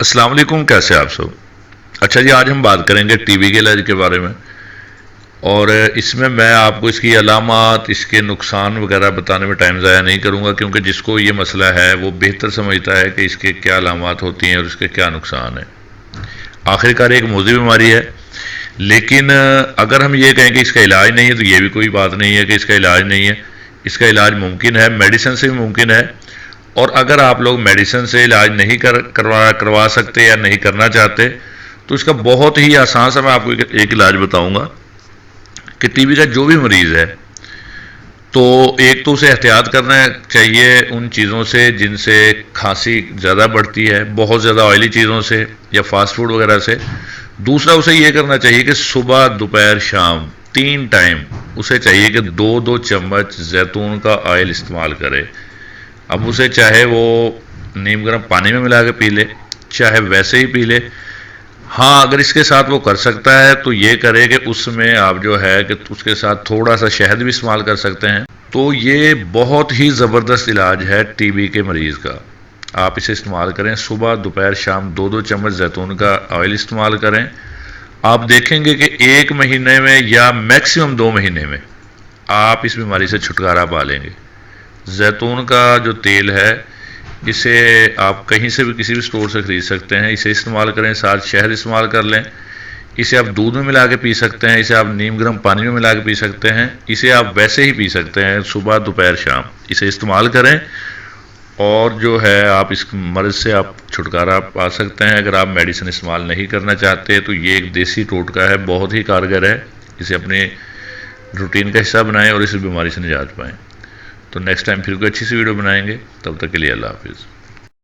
अस्सलाम वालेकुम, कैसे हैं आप सब। अच्छा जी, आज हम बात करेंगे टीबी के इलाज के बारे में। और इसमें मैं आपको इसकी अलामात, इसके नुकसान वगैरह बताने में टाइम ज़ाया नहीं करूंगा, क्योंकि जिसको ये मसला है वो बेहतर समझता है कि इसके क्या अलामात होती हैं और इसके क्या नुकसान हैं। आखिरकार एक मोज़ी बीमारी है, लेकिन अगर हम ये कहें कि इसका इलाज नहीं है तो ये भी कोई बात नहीं है कि इसका इलाज नहीं है। इसका इलाज मुमकिन है, मेडिसिन से भी मुमकिन है। और अगर आप लोग मेडिसिन से इलाज नहीं करवा सकते या नहीं करना चाहते, तो इसका बहुत ही आसान सा मैं आपको एक इलाज बताऊंगा कि टीबी का जो भी मरीज़ है, तो एक तो उसे एहतियात करना चाहिए उन चीज़ों से जिनसे खांसी ज़्यादा बढ़ती है, बहुत ज़्यादा ऑयली चीज़ों से या फास्ट फूड वगैरह से। दूसरा, उसे ये करना चाहिए कि सुबह दोपहर शाम 3 टाइम उसे चाहिए कि 2-2 चम्मच जैतून का ऑयल इस्तेमाल करे। अब उसे चाहे वो नीम गर्म पानी में मिला के पी ले, चाहे वैसे ही पी ले। हाँ, अगर इसके साथ वो कर सकता है तो ये करे कि उसमें आप जो है कि उसके साथ थोड़ा सा शहद भी इस्तेमाल कर सकते हैं। तो ये बहुत ही ज़बरदस्त इलाज है टीबी के मरीज़ का। आप इसे इस्तेमाल करें, सुबह दोपहर शाम 2-2 चम्मच जैतून का ऑयल इस्तेमाल करें। आप देखेंगे कि 1 महीने में या मैक्सिमम 2 महीने में आप इस बीमारी से छुटकारा पा लेंगे। जैतून का जो तेल है, इसे आप कहीं से भी किसी भी स्टोर से ख़रीद सकते हैं। इसे इस्तेमाल करें, साथ शहद इस्तेमाल कर लें। इसे आप दूध में मिला के पी सकते हैं, इसे आप नीम गर्म पानी में मिला के पी सकते हैं, इसे आप वैसे ही पी सकते हैं सुबह दोपहर शाम। इसे इस्तेमाल करें और जो है आप इस मर्ज़ से आप छुटकारा पा सकते हैं। अगर आप मेडिसिन इस्तेमाल नहीं करना चाहते तो ये एक देसी टोटका है, बहुत ही कारगर है। इसे अपने रूटीन का हिस्सा बनाएं और इस बीमारी से निजात पाएँ। तो नेक्स्ट टाइम फिर कोई अच्छी सी वीडियो बनाएंगे, तब तक के लिए अल्लाह हाफिज़।